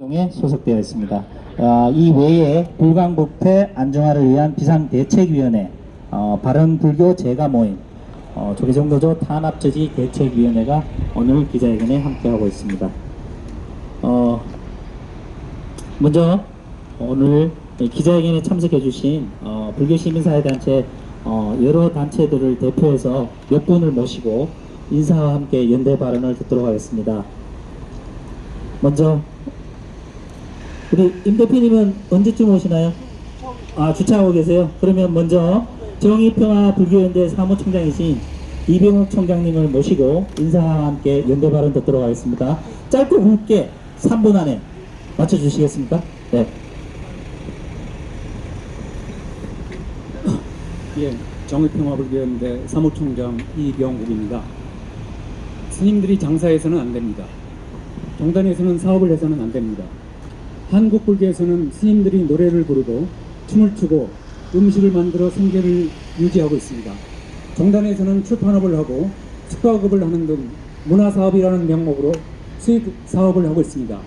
동에 소속되어 있습니다. 이 외에 불광부패 안정화를 위한 비상대책위원회, 바른불교 제가 모임, 조계종노조 탄압저지 대책위원회가 오늘 기자회견에 함께하고 있습니다. 먼저 오늘 기자회견에 참석해주신 불교시민사회단체 여러 단체들을 대표해서 몇 분을 모시고 인사와 함께 연대 발언을 듣도록 하겠습니다. 먼저 우리 임 대표님은 언제쯤 오시나요? 주차하고 계세요? 그러면 먼저 정의평화 불교연대 사무총장이신 이병욱 총장님을 모시고 인사와 함께 연대 발언 듣도록 하겠습니다. 짧고 굵게 3분 안에 맞춰주시겠습니까? 네. 예, 정의평화불교연대 사무총장 이병욱입니다. 스님들이 장사해서는 안 됩니다. 종단에서는 사업을 해서는 안 됩니다. 한국 불교에서는 스님들이 노래를 부르고 춤을 추고 음식을 만들어 생계를 유지하고 있습니다. 종단에서는 출판업을 하고 숙박업을 하는 등 문화사업이라는 명목으로 수익 사업을 하고 있습니다.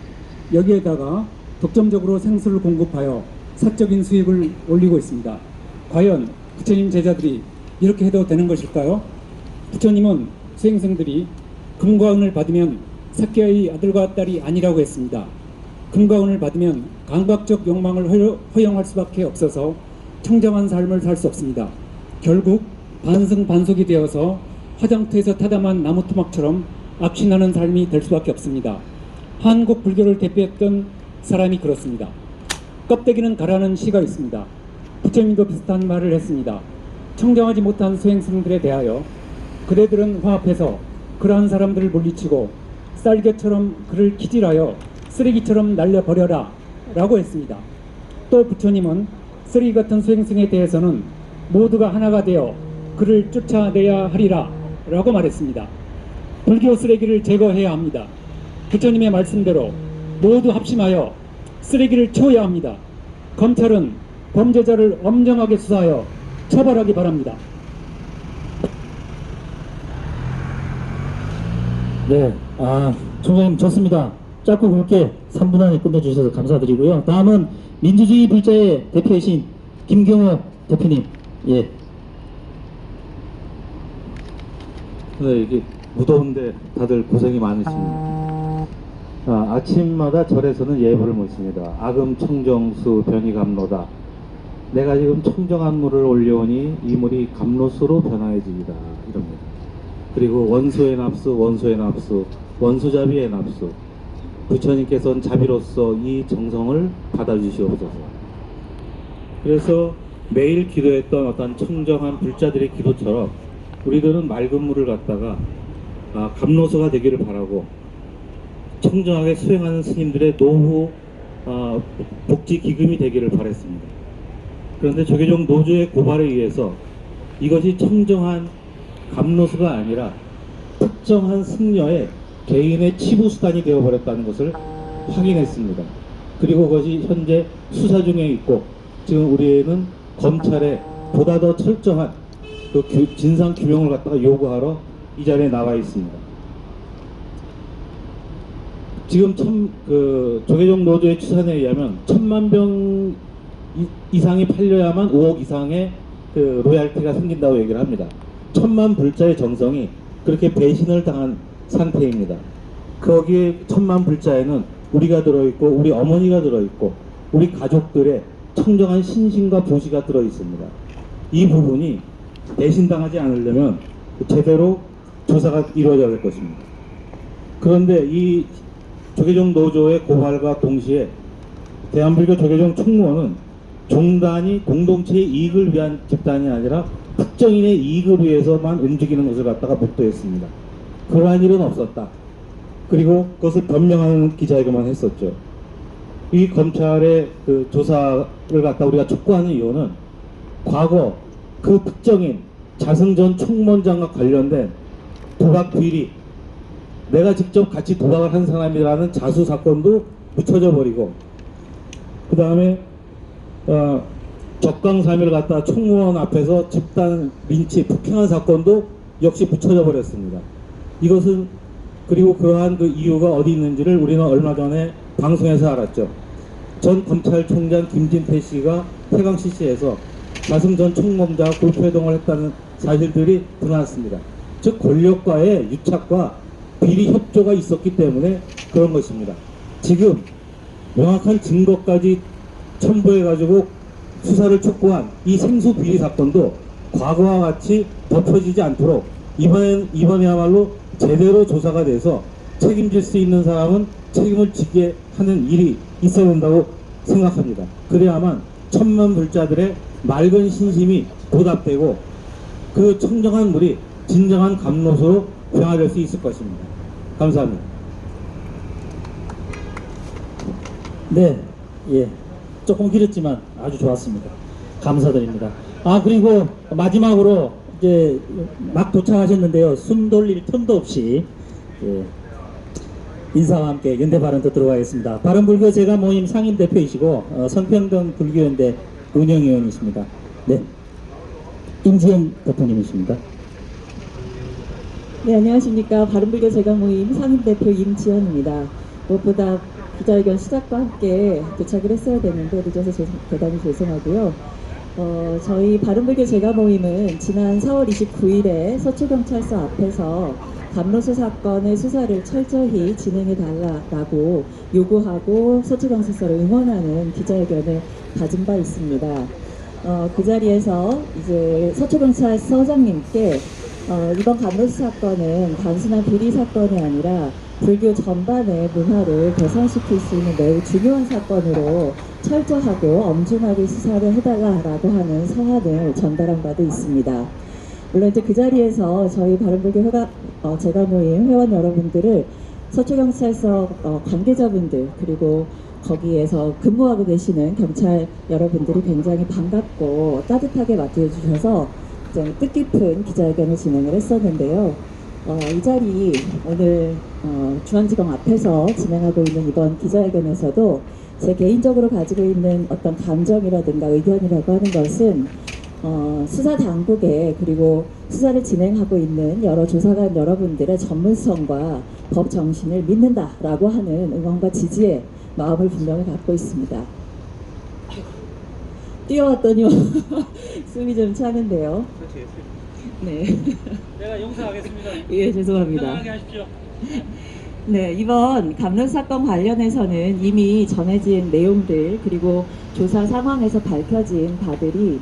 여기에다가 독점적으로 생수를 공급하여 사적인 수익을 올리고 있습니다. 과연 부처님 제자들이 이렇게 해도 되는 것일까요? 부처님은 수행생들이 금과 은을 받으면 사케의 아들과 딸이 아니라고 했습니다. 금과 은을 받으면 강박적 욕망을 허용할 수밖에 없어서 청정한 삶을 살 수 없습니다. 결국 반승반속이 되어서 화장터에서 타담한 나무 토막처럼 악취나는 삶이 될 수밖에 없습니다. 한국 불교를 대표했던 사람이 그렇습니다. 껍데기는 가라는 시가 있습니다. 부처님도 비슷한 말을 했습니다. 청정하지 못한 수행승들에 대하여 그대들은 화합해서 그러한 사람들을 물리치고 쌀개처럼 그를 기질하여 쓰레기처럼 날려버려라 라고 했습니다. 또 부처님은 쓰레기 같은 수행승에 대해서는 모두가 하나가 되어 그를 쫓아내야 하리라 라고 말했습니다. 불교 쓰레기를 제거해야 합니다. 부처님의 말씀대로 모두 합심하여 쓰레기를 치워야 합니다. 검찰은 범죄자를 엄정하게 수사하여 처벌하기 바랍니다. 네, 총장님 좋습니다. 짧고 굵게 3분 안에 끝내주셔서 감사드리고요. 다음은 민주주의 불자의 대표이신 김경호 대표님. 예. 네, 이게 무더운데 다들 고생이 많으십니다. 아침마다 절에서는 예불을 묻습니다. 아금 청정수 변이감로다. 내가 지금 청정한 물을 올려오니 이 물이 감로수로 변화해지리라 이럽니다. 그리고 원수의 납수, 원수의 납수, 원수자비의 납수. 부처님께서는 자비로서 이 정성을 받아주시옵소서. 그래서 매일 기도했던 어떤 청정한 불자들의 기도처럼 우리들은 맑은 물을 갖다가 감로수가 되기를 바라고 청정하게 수행하는 스님들의 노후 복지 기금이 되기를 바랬습니다. 그런데 조계종 노조의 고발에 의해서 이것이 청정한 감로수가 아니라 특정한 승려의 개인의 치부수단이 되어버렸다는 것을 확인했습니다. 그리고 그것이 현재 수사 중에 있고 지금 우리는 검찰에 보다 더 철저한 그 진상 규명을 갖다가 요구하러 이 자리에 나와 있습니다. 지금 조계종 노조의 추산에 의하면 1000만 병 이상이 팔려야만 5억 이상의 그 로얄티가 생긴다고 얘기를 합니다. 1000만 불자의 정성이 그렇게 배신을 당한 상태입니다. 거기에 1000만 불자에는 우리가 들어있고 우리 어머니가 들어있고 우리 가족들의 청정한 신심과 보시가 들어있습니다. 이 부분이 배신당하지 않으려면 제대로 조사가 이루어져야 할 것입니다. 그런데 이 조계종 노조의 고발과 동시에 대한불교 조계종 총무원은 종단이 공동체의 이익을 위한 집단이 아니라 특정인의 이익을 위해서만 움직이는 것을 갖다가 목도했습니다. 그러한 일은 없었다. 그리고 그것을 변명하는 기자회견만 했었죠. 이 검찰의 그 조사를 갖다 우리가 촉구하는 이유는 과거 그 특정인 자승전 총무원장과 관련된 도박 비리, 내가 직접 같이 도박을 한 사람이라는 자수 사건도 묻혀져 버리고, 그 다음에 적강삼위를 갖다 총무원 앞에서 집단 린치 폭행한 사건도 역시 묻혀져 버렸습니다. 이것은 그리고 그러한 그 이유가 어디 있는지를 우리는 얼마 전에 방송에서 알았죠. 전 검찰총장 김진태 씨가 태강 CC에서 자승 전 총검사와 골프회동을 했다는 사실들이 드러났습니다. 즉 권력과의 유착과 비리 협조가 있었기 때문에 그런 것입니다. 지금 명확한 증거까지 첨부해가지고 수사를 촉구한 이 생수 비리 사건도 과거와 같이 덮어지지 않도록 이번에야말로 제대로 조사가 돼서 책임질 수 있는 사람은 책임을 지게 하는 일이 있어야 된다고 생각합니다. 그래야만 천만 불자들의 맑은 신심이 보답되고 그 청정한 물이 진정한 감로소로 변화될 수 있을 것입니다. 감사합니다. 네, 예, 조금 길었지만 아주 좋았습니다. 감사드립니다. 아, 그리고 마지막으로 이제 막 도착하셨는데요. 숨 돌릴 틈도 없이 예, 인사와 함께 연대 발언 듣도록 하겠습니다. 바른불교 제가 모임 상임 대표이시고 성평등 불교연대 운영위원이십니다. 네, 임지영 대표님이십니다. 네, 안녕하십니까. 바른불교 제가모임 상임대표 임지연입니다. 무엇보다 기자회견 시작과 함께 도착을 했어야 되는데 늦어서 대단히 죄송하고요. 저희 바른불교 제가모임은 지난 4월 29일에 서초경찰서 앞에서 감로소 사건의 수사를 철저히 진행해 달라고 요구하고 서초경찰서를 응원하는 기자회견을 가진 바 있습니다. 그 자리에서 이제 서초경찰서장님께 이번 감로소 사건은 단순한 비리 사건이 아니라 불교 전반의 문화를 개선시킬 수 있는 매우 중요한 사건으로 철저하고 엄중하게 수사를 해달라라고 하는 서한을 전달한 바도 있습니다. 물론 이제 그 자리에서 저희 바른불교 제가모임 회원 여러분들을 서초경찰서 관계자분들 그리고 거기에서 근무하고 계시는 경찰 여러분들이 굉장히 반갑고 따뜻하게 맞이해 주셔서 뜻깊은 기자회견을 진행을 했었는데요. 이 자리 오늘 중앙지검 앞에서 진행하고 있는 이번 기자회견에서도 제 개인적으로 가지고 있는 어떤 감정이라든가 의견이라고 하는 것은 수사 당국에 그리고 수사를 진행하고 있는 여러 조사관 여러분들의 전문성과 법 정신을 믿는다라고 하는 응원과 지지의 마음을 분명히 갖고 있습니다. 뛰어왔더니 숨이 좀 차는데요. 네. 내가 용서하겠습니다. 예, 죄송합니다. 편안하게 하십시오. 네, 이번 감론 사건 관련해서는 이미 전해진 내용들 그리고 조사 상황에서 밝혀진 바들이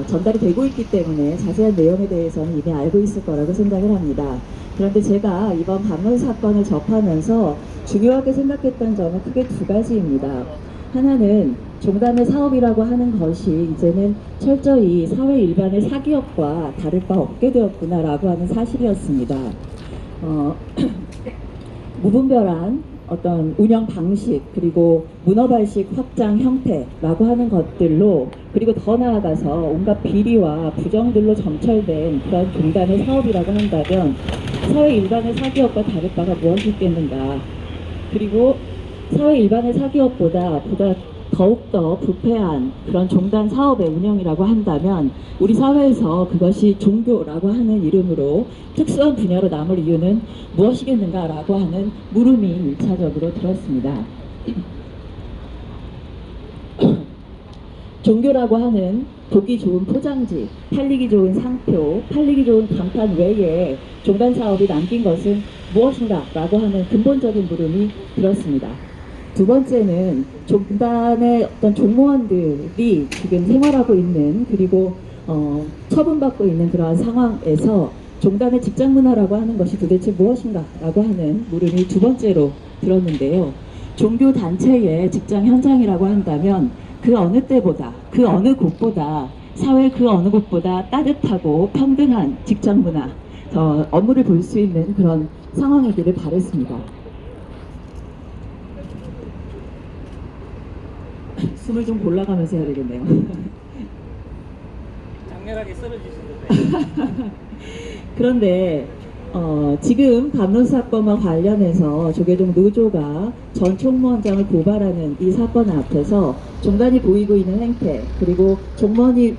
전달이 되고 있기 때문에 자세한 내용에 대해서는 이미 알고 있을 거라고 생각을 합니다. 그런데 제가 이번 감론 사건을 접하면서 중요하게 생각했던 점은 크게 두 가지입니다. 하나는 종단의 사업이라고 하는 것이 이제는 철저히 사회 일반의 사기업과 다를 바 없게 되었구나라고 하는 사실이었습니다. 무분별한 어떤 운영 방식 그리고 문어발식 확장 형태라고 하는 것들로 그리고 더 나아가서 온갖 비리와 부정들로 점철된 그런 종단의 사업이라고 한다면 사회 일반의 사기업과 다를 바가 무엇이 있겠는가. 그리고 사회 일반의 사기업보다 더욱더 부패한 그런 종단 사업의 운영이라고 한다면 우리 사회에서 그것이 종교라고 하는 이름으로 특수한 분야로 남을 이유는 무엇이겠는가라고 하는 물음이 1차적으로 들었습니다. 종교라고 하는 보기 좋은 포장지, 팔리기 좋은 상표, 팔리기 좋은 간판 외에 종단 사업이 남긴 것은 무엇인가라고 하는 근본적인 물음이 들었습니다. 두 번째는 종단의 어떤 종무원들이 지금 생활하고 있는 그리고 처분받고 있는 그러한 상황에서 종단의 직장 문화라고 하는 것이 도대체 무엇인가라고 하는 물음이 두 번째로 들었는데요. 종교 단체의 직장 현장이라고 한다면 그 어느 때보다 그 어느 곳보다 사회 그 어느 곳보다 따뜻하고 평등한 직장 문화, 더 업무를 볼 수 있는 그런 상황이기를 바랬습니다. 숨을 좀 골라가면서 해야 되겠네요. 장렬하게 쓰러지시는데. 그런데 지금 감론 사건과 관련해서 조계종 노조가 전 총무원장을 고발하는 이 사건 앞에서 종단이 보이고 있는 행태 그리고 종무원이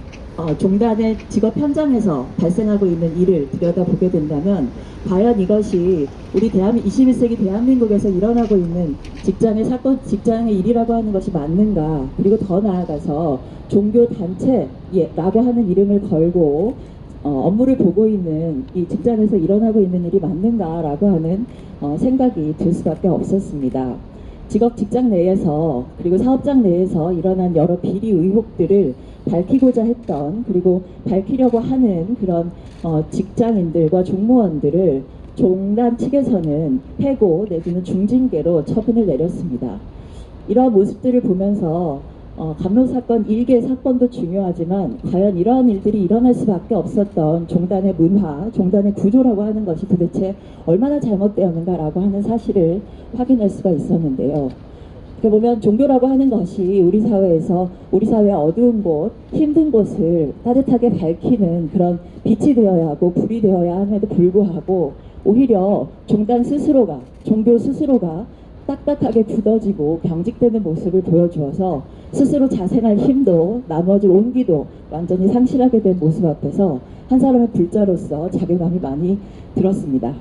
종단의 직업 현장에서 발생하고 있는 일을 들여다보게 된다면 과연 이것이 우리 21세기 대한민국에서 일어나고 있는 직장의 사건, 직장의 일이라고 하는 것이 맞는가, 그리고 더 나아가서 종교 단체라고 하는 이름을 걸고 업무를 보고 있는 이 직장에서 일어나고 있는 일이 맞는가라고 하는 생각이 들 수밖에 없었습니다. 직장 내에서 그리고 사업장 내에서 일어난 여러 비리 의혹들을 밝히고자 했던, 그리고 밝히려고 하는 그런 직장인들과 종무원들을 종단 측에서는 해고 내지는 중징계로 처분을 내렸습니다. 이러한 모습들을 보면서 감로 사건, 일개 사건도 중요하지만 과연 이러한 일들이 일어날 수밖에 없었던 종단의 문화, 종단의 구조라고 하는 것이 도대체 얼마나 잘못되었는가라고 하는 사실을 확인할 수가 있었는데요. 이렇게 보면 종교라고 하는 것이 우리 사회에서, 우리 사회의 어두운 곳, 힘든 곳을 따뜻하게 밝히는 그런 빛이 되어야 하고 불이 되어야 함에도 불구하고 오히려 종단 스스로가, 종교 스스로가 딱딱하게 굳어지고 경직되는 모습을 보여주어서 스스로 자생할 힘도, 나머지 온기도 완전히 상실하게 된 모습 앞에서 한 사람의 불자로서 자괴감이 많이 들었습니다.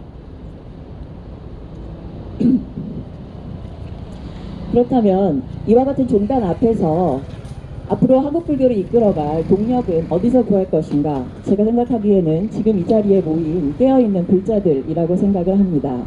그렇다면 이와 같은 종단 앞에서 앞으로 한국불교를 이끌어갈 동력은 어디서 구할 것인가? 제가 생각하기에는 지금 이 자리에 모인 깨어있는 불자들이라고 생각을 합니다.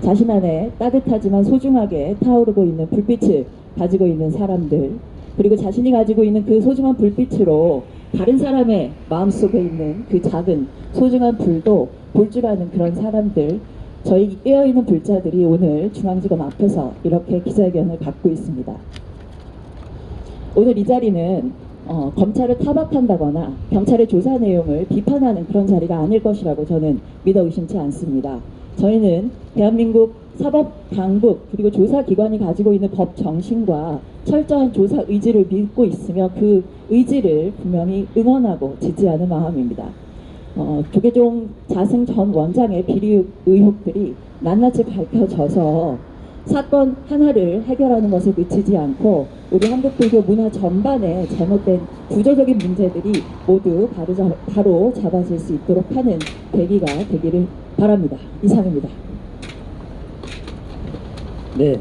자신 안에 따뜻하지만 소중하게 타오르고 있는 불빛을 가지고 있는 사람들, 그리고 자신이 가지고 있는 그 소중한 불빛으로 다른 사람의 마음속에 있는 그 작은 소중한 불도 볼 줄 아는 그런 사람들, 저희 깨어있는 불자들이 오늘 중앙지검 앞에서 이렇게 기자회견을 갖고 있습니다. 오늘 이 자리는 검찰을 타박한다거나 경찰의 조사 내용을 비판하는 그런 자리가 아닐 것이라고 저는 믿어 의심치 않습니다. 저희는 대한민국 사법당국 그리고 조사기관이 가지고 있는 법 정신과 철저한 조사 의지를 믿고 있으며 그 의지를 분명히 응원하고 지지하는 마음입니다. 조계종 자승 전 원장의 비리 의혹들이 낱낱이 밝혀져서 사건 하나를 해결하는 것에 그치지 않고 우리 한국불교 문화 전반에 잘못된 구조적인 문제들이 모두 바로 잡아질 수 있도록 하는 계기가 되기를 바랍니다. 이상입니다. 네,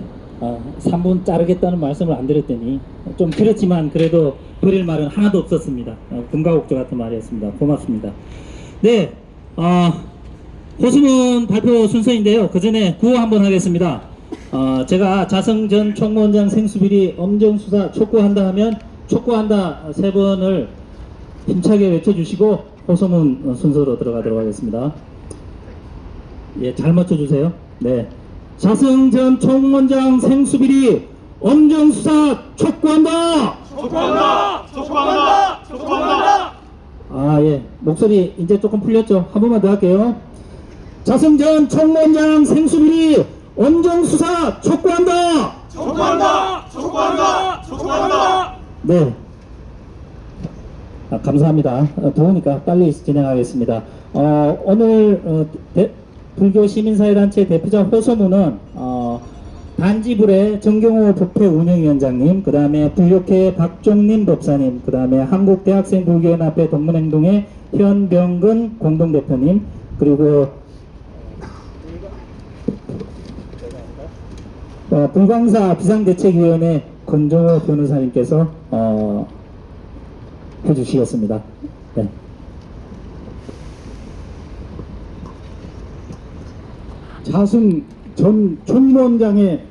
3분 자르겠다는 말씀을 안 드렸더니 좀 그렇지만 그래도 버릴 말은 하나도 없었습니다. 금가옥조 같은 말이었습니다. 고맙습니다. 네, 호수문 발표 순서인데요. 그 전에 구호 한번 하겠습니다. 제가 자승 전 총무원장 생수비리 엄정수사 촉구한다 하면 촉구한다 3번을 힘차게 외쳐주시고 호소문 순서로 들어가도록 하겠습니다. 예, 잘 맞춰주세요. 네, 자승 전 총무원장 생수비리 엄정수사 촉구한다! 촉구한다! 촉구한다! 촉구한다! 예, 목소리 이제 조금 풀렸죠? 한 번만 더 할게요. 자승 전 총무원장 생수비리 엄정수사 촉구한다! 촉구한다! 촉구한다! 촉구한다! 네. 감사합니다. 더우니까 빨리 진행하겠습니다. 오늘 불교 시민사회단체 대표자 호소문은 단지불의 정경호 법회 운영위원장님, 그 다음에 불교회 박종림 법사님, 그 다음에 한국대학생불교연합회 동문행동의 현병근 공동대표님, 그리고 불광사 비상대책위원회 권정호 변호사님께서 해주시겠습니다. 네. 자승 전 총무원장의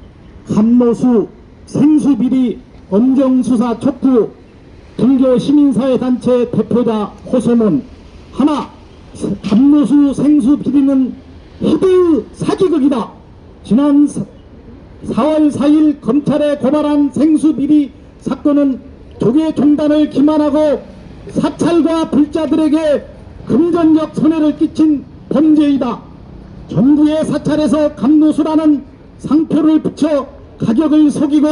감노수 생수비리 엄정수사 촉구 불교 시민사회단체 대표자 호소문 하나, 감노수 생수비리는 히드 사기극이다. 지난 4월 4일 검찰에 고발한 생수비리 사건은 조계종단을 기만하고 사찰과 불자들에게 금전적 손해를 끼친 범죄이다. 정부의 사찰에서 감노수라는 상표를 붙여 가격을 속이고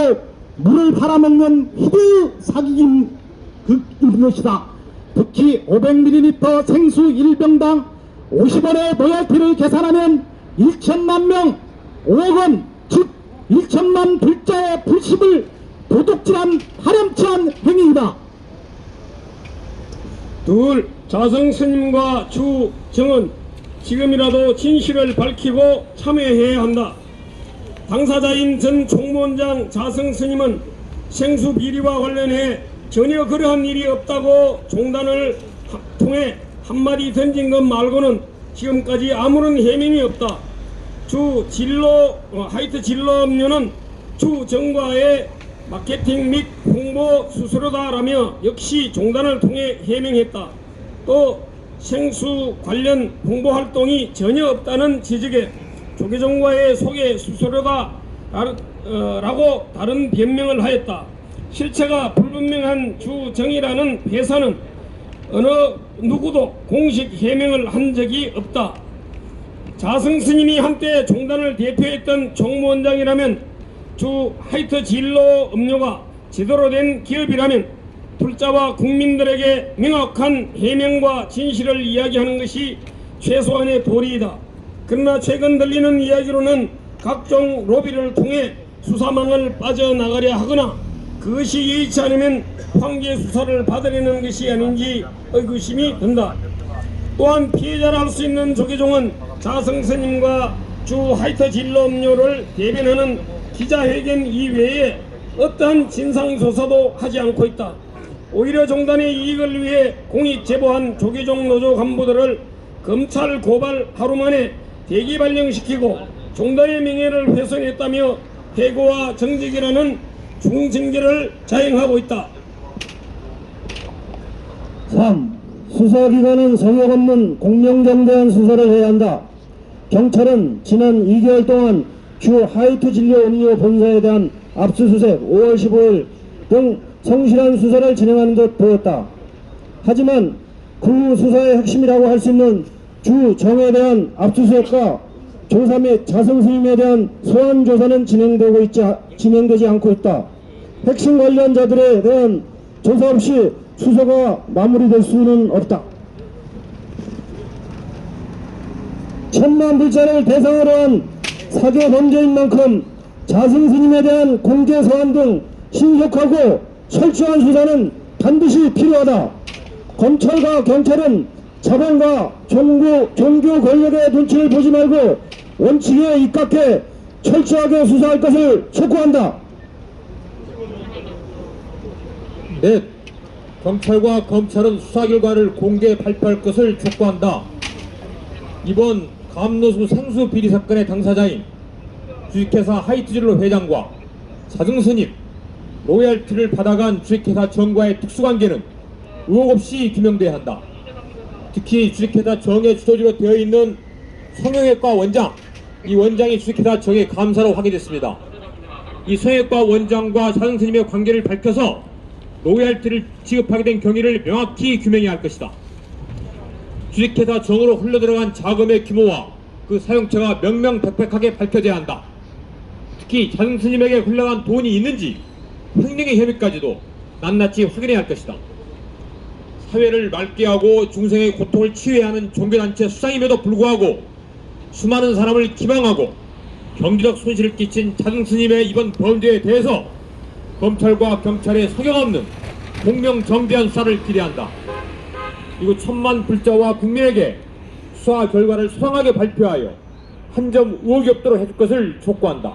물을 팔아먹는 히드 사기인 것이다. 특히 500ml 생수 1병당 50원의 로열티를 계산하면 1천만 명 5억 원, 즉 1천만 불자의 불십을 도둑질한 파렴치한 행위이다. 둘, 자성 스님과 주정은 지금이라도 진실을 밝히고 참여해야 한다. 당사자인 전 총무원장 자성 스님은 생수 비리와 관련해 전혀 그러한 일이 없다고 종단을 통해 한마디 던진 것 말고는 지금까지 아무런 해명이 없다. 하이트 진로 음료는 주정과의 마케팅 및 홍보 수수료다라며 역시 종단을 통해 해명했다. 또 생수 관련 홍보 활동이 전혀 없다는 지적에 조계종과의 소개 수수료다 라고 다른 변명을 하였다. 실체가 불분명한 주정이라는 회사는 어느 누구도 공식 해명을 한 적이 없다. 자성 스님이 한때 종단을 대표했던 총무원장이라면 하이트 진로 음료가 제대로 된 기업이라면 불자와 국민들에게 명확한 해명과 진실을 이야기하는 것이 최소한의 도리이다. 그러나 최근 들리는 이야기로는 각종 로비를 통해 수사망을 빠져나가려 하거나 그것이 여의치 않으면 황제 수사를 받으려는 것이 아닌지 의구심이 든다. 또한 피해자라 할 수 있는 조계종은 자성 스님과 하이트 진로 음료를 대변하는 기자회견 이외에 어떠한 진상조사도 하지 않고 있다. 오히려 종단의 이익을 위해 공익 제보한 조계종 노조 간부들을 검찰 고발 하루 만에 대기 발령시키고 종단의 명예를 훼손했다며 해고와 정직이라는 중징계를 자행하고 있다. 3. 수사기관은 성역 없는 공명정대한 수사를 해야 한다. 경찰은 지난 2개월 동안 하이트 진료 음료 본사에 대한 압수수색 5월 15일 등 성실한 수사를 진행하는 듯 보였다. 하지만 그 수사의 핵심이라고 할 수 있는 주정에 대한 압수수색과 조사 및 자성 스님에 대한 소환 조사는 진행되지 않고 있다. 핵심 관련자들에 대한 조사 없이 수사가 마무리될 수는 없다. 1000만 불자를 대상으로 한 사교 범죄인 만큼 자성 스님에 대한 공개 소환 등 신속하고 철저한 수사는 반드시 필요하다. 검찰과 경찰은 자본과 종교 권력의 눈치를 보지 말고 원칙에 입각해 철저하게 수사할 것을 촉구한다. 넷. 경찰과 검찰은 수사 결과를 공개 발표할 것을 촉구한다. 이번 감로수 생수 비리 사건의 당사자인 주식회사 하이트진로 회장과 자성 스님, 로열티를 받아간 주식회사 정과의 특수관계는 의혹 없이 규명돼야 한다. 특히 주식회사 정의 주도지로 되어 있는 성형외과 원장, 이 원장이 주식회사 정의 감사로 확인됐습니다. 이 성형외과 원장과 자성 스님의 관계를 밝혀서 로열티를 지급하게 된 경위를 명확히 규명해야 할 것이다. 주식회사 정으로 흘러들어간 자금의 규모와 그 사용처가 명명백백하게 밝혀져야 한다. 특히 자성 스님에게 흘러간 돈이 있는지 횡령의 혐의까지도 낱낱이 확인해야 할 것이다. 사회를 맑게 하고 중생의 고통을 치유해야 하는 종교단체 수장임에도 불구하고 수많은 사람을 기망하고 경제적 손실을 끼친 자성 스님의 이번 범죄에 대해서 검찰과 경찰의 석영 없는 공명정대한 수사를 기대한다. 그리고 1000만 불자와 국민에게 수사 결과를 소상하게 발표하여 한 점 의혹이 없도록 해줄 것을 촉구한다.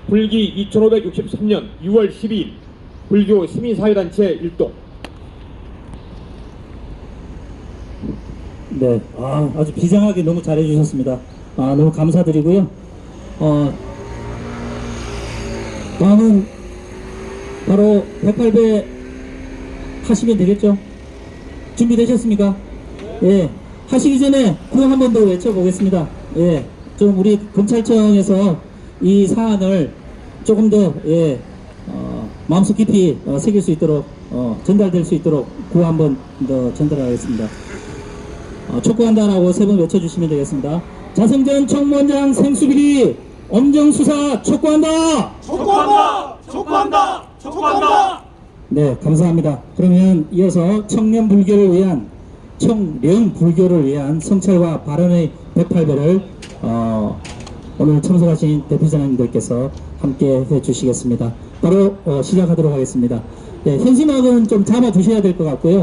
불기 2563년 6월 12일 불교 시민사회단체 일동. 네, 아주 비장하게 너무 잘해주셨습니다. 너무 감사드리고요. 다음은 바로 108배 하시면 되겠죠? 준비되셨습니까? 예. 하시기 전에 구호 한 번 더 외쳐보겠습니다. 예. 좀 우리 검찰청에서 이 사안을 조금 더, 마음속 깊이 새길 수 있도록, 전달될 수 있도록 구호 한 번 더 전달하겠습니다. 촉구한다라고 3번 외쳐주시면 되겠습니다. 자성전 총무원장 생수비리 엄정수사 촉구한다! 촉구한다! 촉구한다! 촉구한다! 네, 감사합니다. 그러면 이어서 청렴불교를 위한 성찰과 발언의 108배를 오늘 참석하신 대표자님들께서 함께 해주시겠습니다. 바로 시작하도록 하겠습니다. 네, 현수막은 좀 잡아주셔야 될 것 같고요.